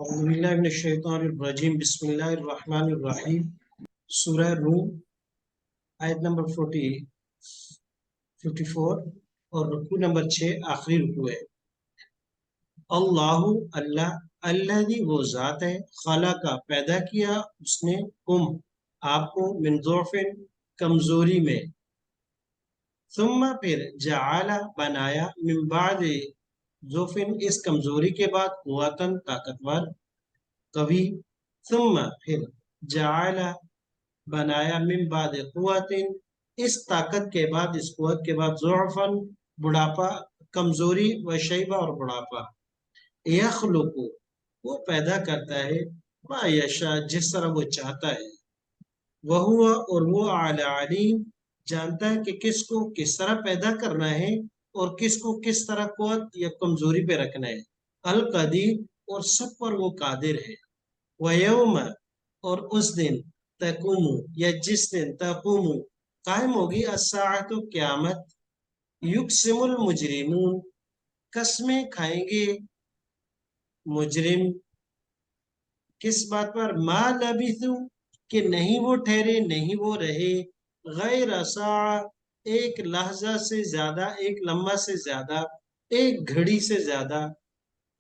अऊज़ुबिल्लाहिमिनश्शैतानिर्रजीम बिस्मिल्लाहिर्रहमानिर्रहीम सूरह रूम आयत नंबर 54 और रुकू नंबर 6 आखिरी रुकू है। अल्लाहु अल्लाह अल्लाज़ी वो ज़ात है खलका पैदा किया उसने आपको मिन ज़ुअफ़िन कमजोरी में सुम्मा फिर जआला बनाया मिन बादे ज़ुअफ़िन इस कमजोरी के बाद कुव्वतन ताकतवर कभी सुम्मा फिर जाला बनाया मिन बाद कुव्वतिन इस ताकत के बाद इस कुव्वत के बाद ज़ुअफ़न बुढ़ापा कमजोरी व शैबा और बुढ़ापा यखलुकु वो पैदा करता है मा यशा जिस तरह वो चाहता है वह हुआ और वो आला अलीम जानता है कि किसको किस तरह पैदा करना है और किसको किस तरह कुव्वत या कमजोरी पे रखना है। अल कदीर और सब पर वो कादिर है। वयौम और उस दिन तकुमु या जिस दिन तकुमु कायम होगी अस्साअतु क़यामत युक़सिमुल मुजरिमून कसमें खाएंगे मुजरिम किस बात पर मा लबिथु कि नहीं वो ठहरे नहीं वो रहे गैर सा एक लहजा से ज्यादा एक लम्हा से ज्यादा एक घड़ी से ज्यादा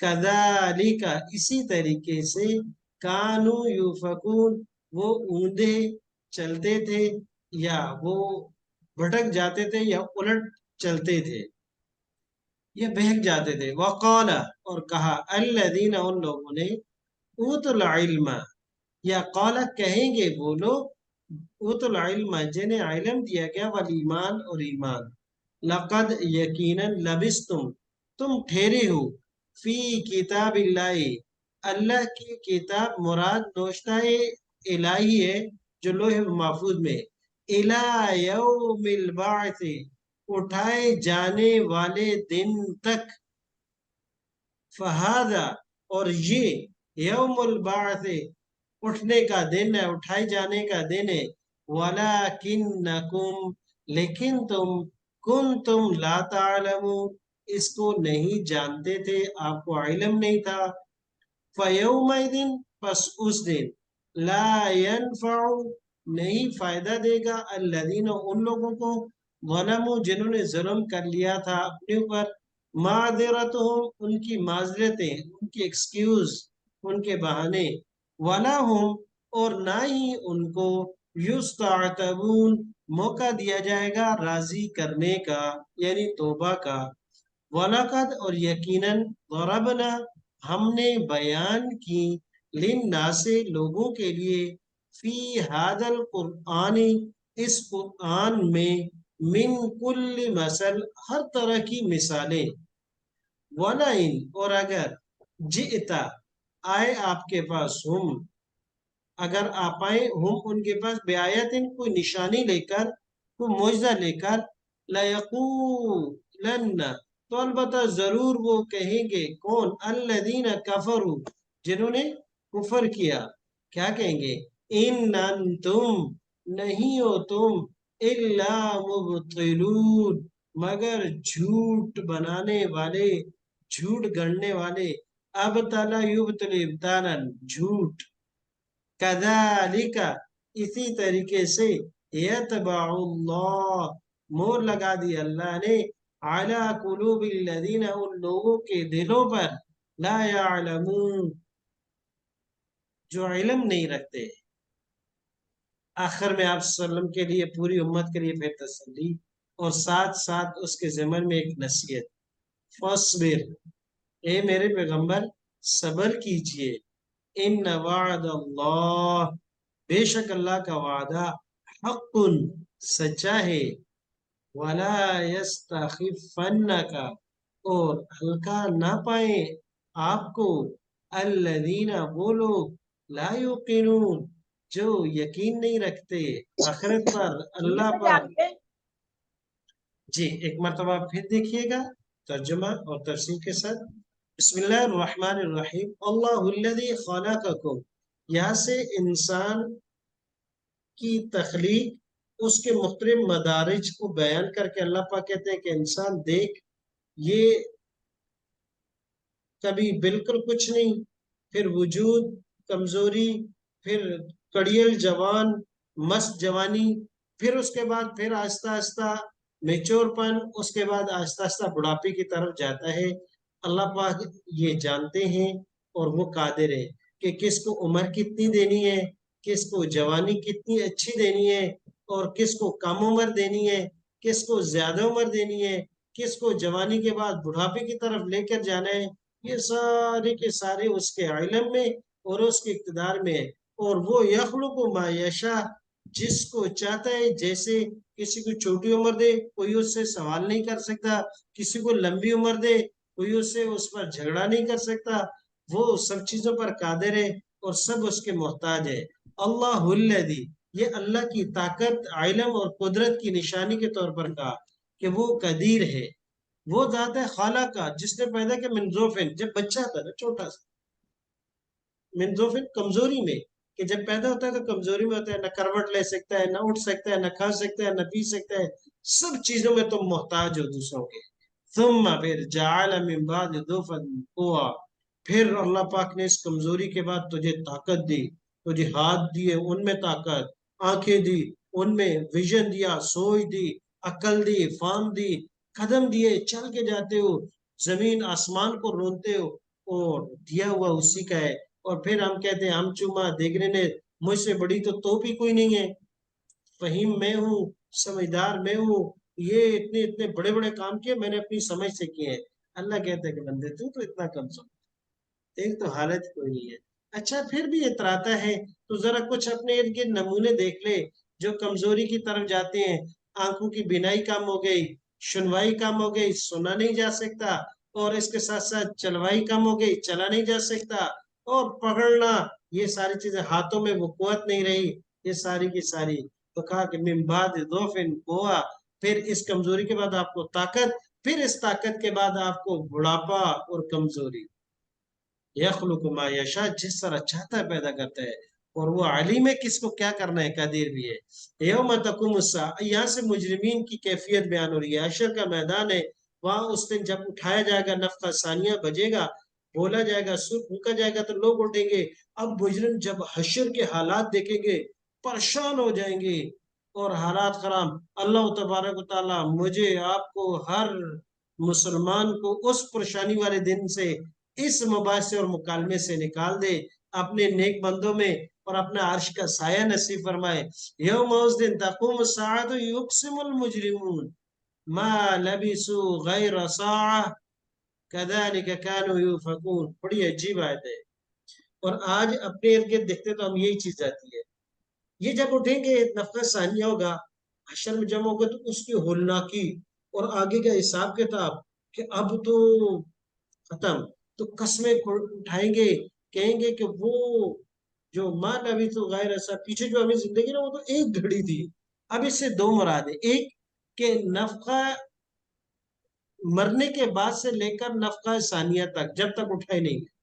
कदालिका इसी तरीके से कानू युफकून वो ऊंधे चलते थे या वो भटक जाते थे या उलट चलते थे या बहक जाते थे। वक़ाला और कहा अल्लज़ीना उन लोगों ने ऊतुल इल्मा या काला कहेंगे वो लोग ऊतुल इल्मा जिन्हें इल्म दिया गया वल ईमान और ईमान लक़द यकीनन लबिस्तुम तुम ठहरे हो फी किताबिल्लाहि अल्लाह की किताब मुराद नोश्ता इलाही है जो लोहे महफूज में इला यौमिल बाअस उठाए जाने वाले दिन तक फहादा और ये यौमुल बाअस उठने का दिन है उठाए जाने का दिन है वलाकिन्नकुम लेकिन तुम ला तालमून इसको नहीं जानते थे आपको इल्म नहीं था फयौमइदिन पस उस दिन ला यनफउ नहीं फायदा देगा अल्लज़ीना उन लोगों को ज़लमू जिन्होंने जुल्म कर लिया था अपने ऊपर मादिरतुहुम उनकी माजरतें उनकी एक्सक्यूज उनके बहाने वला हुम और ना ही उनको युस्तातबून मौका दिया जाएगा राजी करने का यानी तौबा का वलकद और यकीनन दरबना हमने बयान की लिन्ना से लोगों के लिए फी हादल कुरआन इस कुरआन में मिन कुल्ल मसल हर तरह की मिसालें वलाइन और अगर जिता आए आपके पास हम अगर आप आए हम उनके पास बेआयतिन कोई निशानी लेकर कोई मोजज़ा लेकर लयकूलन्ना तो अलबत्ता जरूर वो कहेंगे कौन अल्लज़ीना कफरू जिन्होंने कुफर किया क्या कहेंगे इन अंतुम नहीं हो तुम इल्ला मुब्तिलून मगर झूठ बनाने वाले झूठ गढ़ने वाले अब तला युबतल इब्तालन झूठ कदालिका इसी तरीके से यतबाउल्लाह मोहर लगा दी अल्लाह ने अला कुलूबिल्लज़ीना उन लोगों के दिलों पर ला यअलमून जो इल्म नहीं रखते। आखिर में आप सल्लम के लिए पूरी उम्मत के लिए फिर तसल्ली और साथ साथ उसके ज़िमन में एक नसीहत फस्बिर ए मेरे पैगंबर सब्र कीजिए इन वादल्लाह बेशक अल्लाह का वादा हक़्क़ुन सच्चा है वला यस्तखिफन्नका और हल्का ना पाए आपको अल्लज़ीना वो लोग ला युक़िनून जो यकीन नहीं रखते आखिरत पर अल्लाह पर। जी एक मरतबा फिर देखिएगा तर्जुमा और तफसीर के साथ। बिस्मिल्लाहिर्रहमानिर्रहीम अल्लाहुल्लज़ी खलक़कुम यहाँ से इंसान की तख्लीक उसके मुख्तलिफ मदारिज को बयान करके अल्लाह पाक कहते हैं कि इंसान देख ये कभी बिल्कुल कुछ नहीं پھر وجود کمزوری، پھر کڑیل جوان مست جوانی، پھر اس کے بعد پھر آہستہ آہستہ میچور پن، اس کے بعد آہستہ آہستہ بڑھاپے کی طرف جاتا ہے۔ اللہ پاک یہ جانتے ہیں اور وہ قادر ہے کہ کس کو عمر کتنی دینی ہے، کس کو جوانی کتنی اچھی دینی ہے، اور کس کو کم عمر دینی ہے، کس کو زیادہ عمر دینی ہے، کس کو جوانی کے بعد بڑھاپے کی طرف لے کر جانا ہے۔ یہ سارے کے سارے اس کے علم میں اور اس کے اقتدار میں ہے۔ اور وہ یخلق ما یشاء، جس کو چاہتا ہے جیسے، کسی کو چھوٹی عمر دے کوئی اس سے سوال نہیں کر سکتا، کسی کو لمبی عمر دے کوئی اس پر جھگڑا نہیں کر سکتا۔ وہ سب چیزوں پر قادر ہے اور سب اس کے محتاج ہے۔ اللہ الذی، یہ اللہ کی طاقت، علم اور قدرت کی نشانی کے طور پر کہا کہ وہ قدیر ہے۔ وہ ذات ہے خالق کا، جس نے پیدا کیا من ضعف، جب بچہ تھا نا چھوٹا سا، من ضعف کمزوری میں، کہ جب پیدا ہوتا ہے تو کمزوری میں ہوتا ہے، نہ کروٹ لے سکتا ہے، نہ اٹھ سکتا ہے، نہ کھا سکتا ہے، نہ پی سکتا ہے، سب چیزوں میں تم محتاج ہو دوسروں کے۔ ثم پھر جعل من بعد ضعف قوة، پھر اللہ پاک نے اس کمزوری کے بعد تجھے طاقت دی، تجھے ہاتھ دیے ان میں طاقت، آنکھیں دی ان میں، ویژن دیا، سوچ دی، عقل دی، فہم دی، قدم دیے، چل کے جاتے ہو، زمین آسمان کو رونتے ہو، اور دیا ہوا اسی کا ہے۔ اور پھر ہم کہتے ہیں ہم چوما دیکھنے نے، مجھ سے بڑی تو بھی کوئی نہیں ہے، فہیم میں ہوں، سمجھدار میں ہوں، یہ اتنے اتنے بڑے بڑے کام کیے میں نے اپنی سمجھ سے کیے ہیں۔ اللہ کہتا ہے کہ بندے تو اتنا کمزور، ایک تو حالت کوئی نہیں ہے۔ اچھا پھر بھی اتراتا ہے تو ذرا کچھ اپنے ارد گرد نمونے دیکھ لے جو کمزوری کی طرف جاتے ہیں۔ آنکھوں کی بینائی کم ہو گئی، سنوائی کم ہو گئی، سنا نہیں جا سکتا، اور اس کے ساتھ ساتھ چلوائی کم ہو گئی، چلا نہیں جا سکتا، اور پکڑنا، یہ ساری چیزیں ہاتھوں میں وہ قوت نہیں رہی، یہ ساری کی ساری۔ تو کہا کہ من بعد ضعف قوة، پھر اس کمزوری کے بعد آپ کو طاقت، پھر اس طاقت کے بعد آپ کو بڑھاپا اور کمزوری۔ یخلق ما یشاء، جس طرح چاہتا ہے پیدا کرتا ہے، اور وہ علیم ہے کس کو کیا کرنا ہے، قدیر بھی ہے۔ یوم تقوم الساعہ، یہاں سے مجرمین کی کیفیت بیان ہو رہی ہے، حشر کا میدان ہے، وہاں اس دن جب اٹھایا جائے گا، نفخہ ثانیہ بجے گا، بولا جائے گا، سر پھونکا جائے گا تو لوگ اٹھیں گے۔ اب مجرم جب حشر کے حالات دیکھیں گے پریشان ہو جائیں گے اور حالات خراب۔ اللہ تبارک و تعالیٰ مجھے، آپ کو، ہر مسلمان کو اس پریشانی والے دن سے، اس مباحثے اور مکالمے سے نکال دے اپنے نیک بندوں میں، اور اپنا عرش کا سایہ نصیب فرمائے۔ یوم اس دن تقوم الساعۃ یقسم المجرمون ما لبثوا غیر ساعہ کذلک كانوا یؤفکون۔ بڑی عجیب آیت ہے، اور آج اپنے ارد گرد دیکھتے تو ہم یہی چیز آتی ہے۔ یہ جب اٹھیں گے نفخہ ثانیہ ہوگا، حشر میں جمع ہوگا، تو اس کی ہولناکی اور آگے کا حساب کتاب کہ اب تو ختم، تو قسمیں اٹھائیں گے، کہیں گے کہ وہ جو ماں نبی تو غیر ایسا، پیچھے جو ہمیں زندگی نا وہ تو ایک گھڑی تھی۔ اب اس سے دو مراد ہے، ایک کہ نفخہ مرنے کے بعد سے لے کر نفخہ ثانیہ تک جب تک اٹھائے نہیں گے،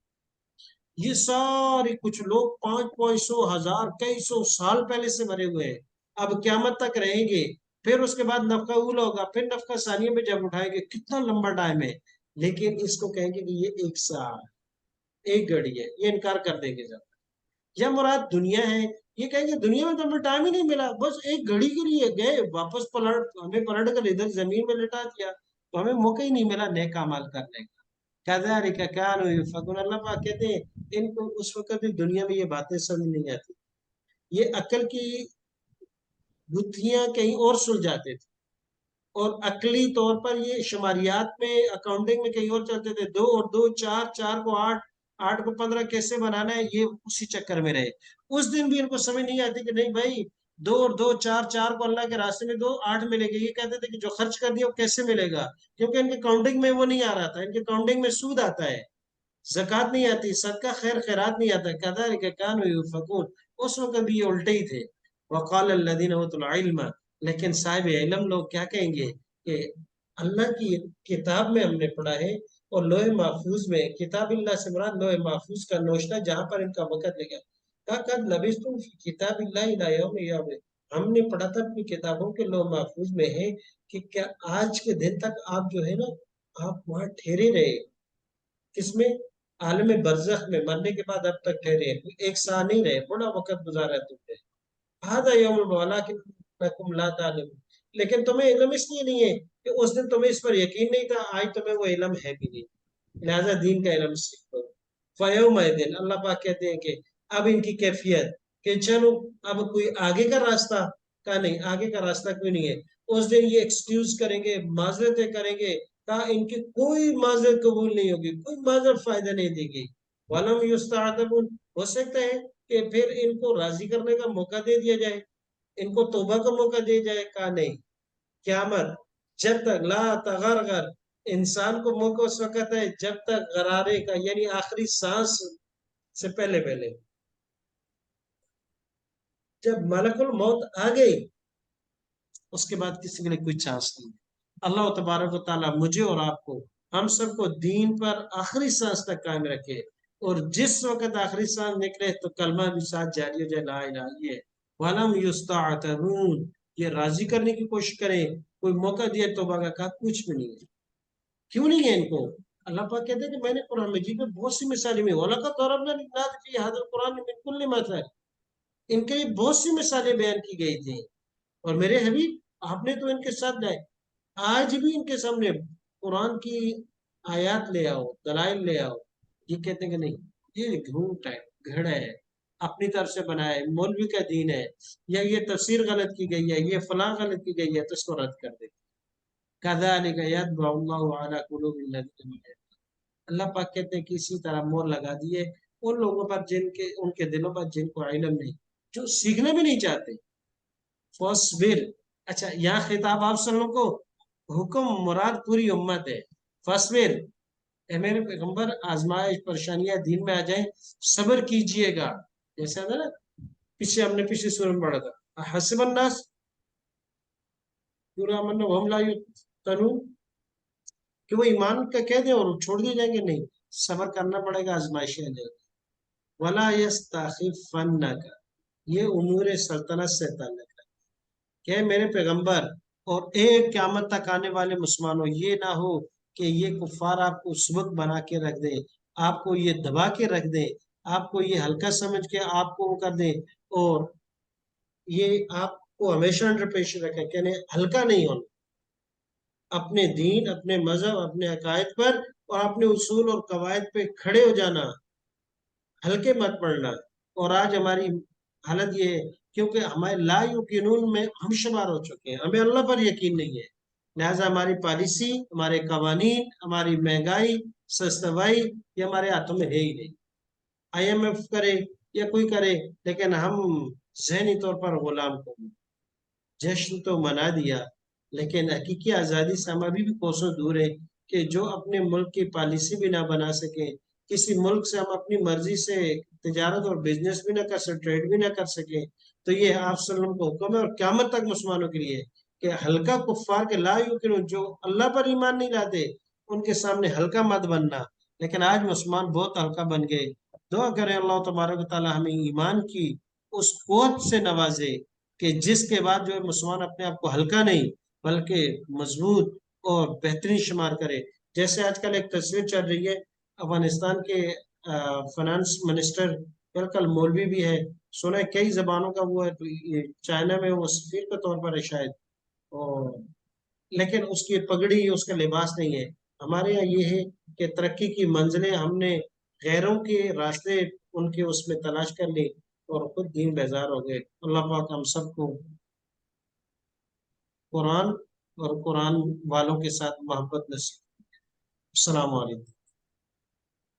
یہ سارے کچھ لوگ 500 1000 کئی سو سال پہلے سے مرے ہوئے ہیں، اب قیامت تک رہیں گے۔ پھر اس کے بعد نفخہ اولا ہوگا، پھر نفخہ ثانیہ میں جب اٹھائیں گے، کتنا لمبا ٹائم ہے، لیکن اس کو کہیں گے کہ یہ ایک سال، ایک گھڑی ہے، یہ انکار کر دیں گے۔ جب یا مراد دنیا ہے، یہ کہیں گے دنیا میں تو ہمیں ٹائم ہی نہیں ملا، بس ایک گھڑی کے لیے گئے، واپس ہمیں پلٹ کر ادھر زمین میں لٹا دیا، تو ہمیں موقع ہی نہیں ملا نیک اعمال کرنے کا۔ کذالک کانوا یؤفکون، اللہ پاک کہتے ہیں ان کو اس وقت بھی دنیا میں یہ باتیں سمجھ نہیں آتی، یہ عقل کی گتھیاں کہیں اور سلجھاتے تھے، اور عقلی طور پر یہ شماریات میں، اکاؤنٹنگ میں کہیں اور چلتے تھے، 2 اور 2 4، 4 کو 8، 8 کو 15 کیسے بنانا ہے، یہ اسی چکر میں رہے۔ اس دن بھی ان کو سمجھ نہیں آتی کہ نہیں بھائی، 2 اور 2 4، 4 کو اللہ کے راستے میں دو، 8 ملے گا۔ یہ کہتے تھے کہ جو خرچ کر دیا وہ کیسے ملے گا، کیونکہ ان کے کاؤنٹنگ میں وہ نہیں آ رہا تھا، ان کے کاؤنٹنگ میں سود آتا ہے، زکوٰۃ نہیں آتی، صدقہ خیر خیرات نہیں آتا۔ کذالک کانوا یؤفکون، اس وقت بھی یہ الٹے ہی تھے۔ وقال الذین اوتوا العلم، لیکن صاحب علم لوگ کیا کہیں گے کہ اللہ کی کتاب میں ہم نے پڑھا ہے، اور لوح محفوظ میں، کتاب اللہ سے مراد لوح محفوظ کا نوشتہ جہاں پر ان کا وقت لگا، کہا قد لبثتم فی کتاب اللہ الی یوم یبعث، ہم نے پڑھا تھا اپنی کتابوں کے لوح محفوظ میں ہے کہ کیا آج کے دن تک آپ جو ہے نا، آپ وہاں ٹھہرے رہے، کس میں؟ आलम बरज़ख में मरने के बाद अब तक ठहरे हैं, कोई एक साल नहीं रहे, बड़ा वक्त गुजारा है तुमने। हादा यौमुल वलाकिन्नकुम ला तालमून, लेकिन तुम्हें इल्म इसलिए नहीं है कि उस दिन तुम्हें इस पर यकीन नहीं था, आज तुम्हें वो इल्म है भी नहीं, लिहाजा दीन का इल्म सीखो। फयौमइदिन, अल्लाह पाक कहते हैं कि अब इनकी कैफियत कि चलो अब कोई आगे का रास्ता का नहीं, आगे का रास्ता क्यों नहीं है। उस दिन ये एक्सक्यूज करेंगे, माजरतें करेंगे, कहा इनकी कोई माजरत कबूल नहीं होगी, कोई माजरत फायदा नहीं देगी। वलम युस्तातबून, हो सकता है कि फिर इनको राजी करने का मौका दे दिया जाए, इनको तौबा का मौका दे जाए। कहा नहीं, क्यामत जब तक ला तगरगर, इंसान को मौका उस वक्त है जब तक गरारे का यानी आखिरी सांस से पहले पहले, जब मलकुल मौत आ गई उसके बाद किसी के लिए कोई चांस नहीं। अल्लाह तबारक व तआला मुझे और आपको, हम सबको दीन पर आखिरी सांस तक कायम रखे, और जिस वक्त आखिरी सांस निकले तो कलमा भी साथ जारी हो जाए, ला इलाहा इल्लल्लाह। वलम युस्तातबून, ये राजी करने की कोशिश करें, कोई मौका दिया तौबा का, कहा कुछ भी नहीं है। क्यों नहीं है इनको? अल्लाह पाक कहते हैं कि मैंने कुरान मजीद में बहुत सी मिसालें में वलक़द दरबना लिन्नास फी हाज़िल कुरान मिन कुल्ली मसल, इनके लिए बहुत सी मिसालें बयान की गई थी, और मेरे हबीब आपने तो इनके साथ लाए। आज भी इनके सामने कुरान की आयत ले आओ, दलाइल ले आओ, ये कहते हैं कि नहीं, ये झूठ है, घड़ है, अपनी तरफ से बनाया है, मौलवी का दीन है, या ये तफसीर गलत की गई है, ये फलां गलत की गई है, तो इसको रद्द कर दे। कज़ालिक यत्बअल्लाहु अला कुलूबिल लज़ीना, अल्लाह पाक कहते हैं कि इसी तरह मोहर लगा दिए उन लोगों पर जिनके, उनके दिलों पर जिनको इल्म नहीं, जो सीखना भी नहीं चाहते। फस्बिर, अच्छा यहाँ खिताब आप सब लोगों को, हुक्म मुराद पूरी उम्मत है। फस्बिर, ए मेरे पैगंबर, आजमाइश परेशानियां दिन में आ जाए, सब्र कीजिएगा। जैसे आता है ना, पीछे हमने पिछली सूरत में पढ़ा था, हसिबन नास पूरा मन हम ला तनु, कि वो ईमान का कह दें और छोड़ दिए जाएंगे, नहीं, सब्र करना पड़ेगा, आजमाइशें आ जाएगी। वला यस्ताखिफन्नक, ये उमूर सल्तनत से ताल्लुक है कि मेरे पैगंबर और एक क़यामत तक आने वाले मुसलमानों, ये ना हो कि ये कुफार आपको सबक बना के रख दे, आपको ये दबा के रख दे, आपको ये हल्का समझ के आपको वो कर दे, और ये आपको हमेशा अंडर प्रेशर रखे, कहने हल्का नहीं होना, अपने दीन, अपने मजहब, अपने अकायद पर और अपने उसूल और कवायद पे खड़े हो जाना, हल्के मत पड़ना। और आज हमारी हालत ये है, क्योंकि हमारे ला युकीनून में हम शुमार हो चुके हैं, हमें अल्लाह पर यकीन नहीं है, लिहाजा हमारी पॉलिसी, हमारे कवानीन, हमारी महंगाई, सस्तवाई, ये हमारे हाथों में है ही नहीं। IMF करे या कोई करे, लेकिन हम जहनी तौर पर गुलाम को, जश्न तो मना दिया, लेकिन हकीकी आज़ादी से हम अभी भी कोसों दूर है, कि जो अपने मुल्क की पॉलिसी भी ना बना सके, किसी मुल्क से हम अपनी मर्जी से तिजारत और बिजनेस भी ना कर सके, ट्रेड भी ना कर सके। तो ये आप सल्लम को हुक्म है, और क्यामत तक मुसलमानों के लिए, कि हल्का कुफ्फार के ला युकिन, जो अल्लाह पर ईमान नहीं लाते, उनके सामने हल्का मत बनना। लेकिन आज मुसलमान बहुत हल्का बन गए। दुआ करें अल्लाह तबारक व तआला हमें ईमान की उस कुव्वत से नवाजे, कि जिसके बाद जो है मुसलमान अपने आप को हल्का नहीं बल्कि मजबूत और बेहतरीन शुमार करे। जैसे आजकल एक तस्वीर चल रही है, अफगानिस्तान के फाइनेंस मिनिस्टर, कल मौलवी भी है, सुना है कई जबानों का वो है, तो ये चाइना में वो सफीर के तौर पर है शायद, और लेकिन उसकी पगड़ी, उसका लिबास नहीं है। हमारे यहाँ ये है कि तरक्की की मंजिलें हमने गैरों के रास्ते उनके उसमें तलाश कर ली, और खुद दीन बेजार हो गए। अल्लाह पाक हम सबको कुरान और कुरान वालों के साथ मोहब्बत नसीब। अस्सलाम वालेकुम।